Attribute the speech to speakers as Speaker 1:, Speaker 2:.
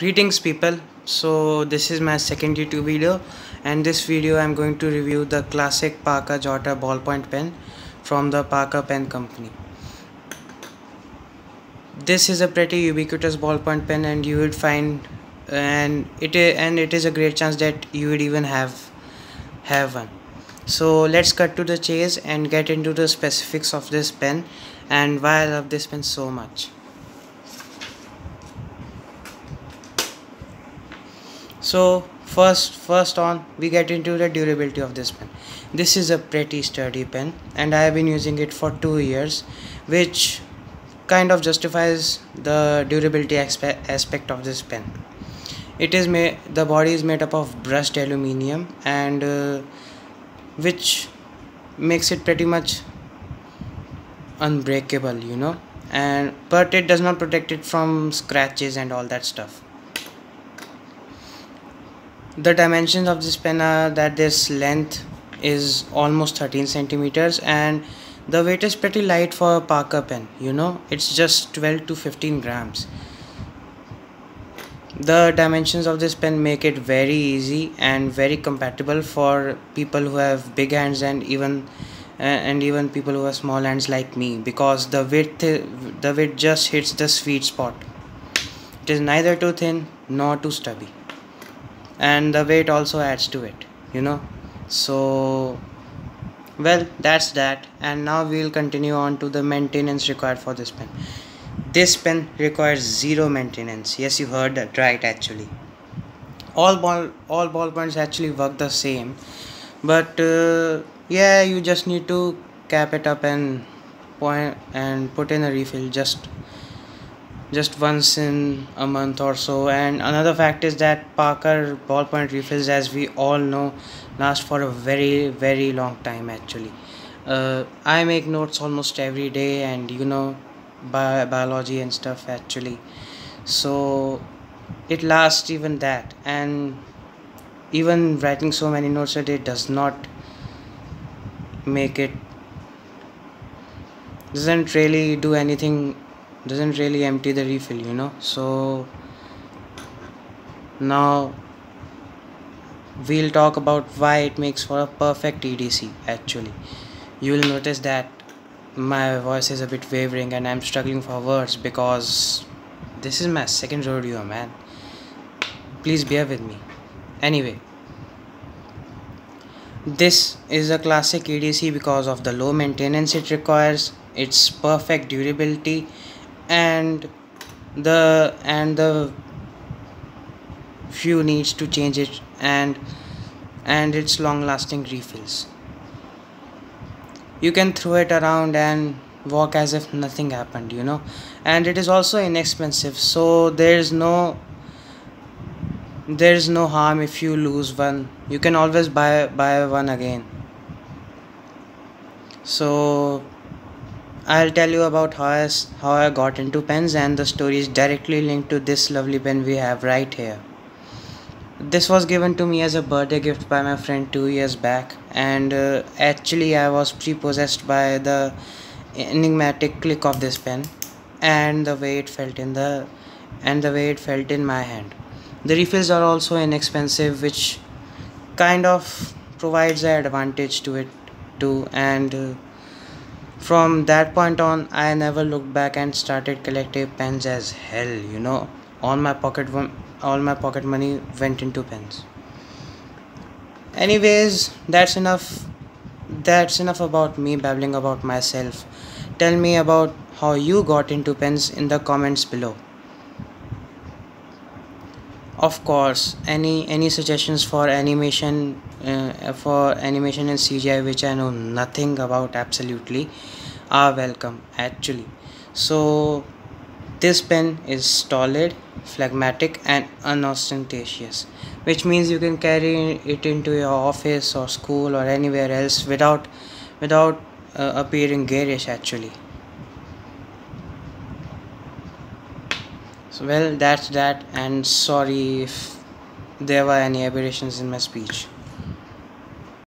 Speaker 1: Greetings people. So this is my second YouTube video, and this video I'm going to review the classic Parker Jotter ballpoint pen from the Parker Pen Company. This is a pretty ubiquitous ballpoint pen, and you would find and it is a great chance that you would even have one. So let's cut to the chase and get into the specifics of this pen and why I love this pen so much. So first on we get into the durability of this pen. This is a pretty sturdy pen and I have been using it for 2 years, which kind of justifies the durability aspect of this pen. The body is made up of brushed aluminium, and which makes it pretty much unbreakable, and but it does not protect it from scratches and all that stuff. The dimensions of this pen are that this length is almost 13 centimeters and the weight is pretty light for a Parker pen. It's just 12 to 15 grams. The dimensions of this pen make it very easy and very compatible for people who have big hands and even people who have small hands like me, because the width just hits the sweet spot. It is neither too thin nor too stubby, and the weight also adds to it. So well, that's that, and now we'll continue on to the maintenance required for this pen. This pen requires zero maintenance. Yes, you heard that right. Actually, all ballpoints actually work the same, but yeah, you just need to cap it up and point and put in a refill just once in a month or so. And another fact is that Parker ballpoint refills, as we all know, last for a very long time actually. I make notes almost every day, and biology and stuff actually, so it lasts even that. And even writing so many notes a day does not make it doesn't really do anything, doesn't really empty the refill. So now we'll talk about why it makes for a perfect EDC. Actually, you will notice that my voice is a bit wavering and I'm struggling for words because this is my second rodeo, man. Please bear with me. Anyway, this is a classic EDC because of the low maintenance it requires, its perfect durability, and the few needs to change it, and its long lasting refills. You can throw it around and walk as if nothing happened. And it is also inexpensive, so there's no harm if you lose one. You can always buy one again. So I'll tell you about how I got into pens, and the story is directly linked to this lovely pen we have right here. This was given to me as a birthday gift by my friend 2 years back, and actually I was prepossessed by the enigmatic click of this pen and the way it felt in my hand. The refills are also inexpensive, which kind of provides an advantage to it too. And from that point on, I never looked back and started collecting pens as hell. All my pocket money went into pens. Anyways, that's enough about me babbling about myself. Tell me about how you got into pens in the comments below. Of course, any suggestions for animation and CGI, which I know nothing about absolutely, are welcome actually. So this pen is stolid, phlegmatic, and unostentatious, which means you can carry it into your office or school or anywhere else without appearing garish actually. So well, that's that, and sorry if there were any aberrations in my speech.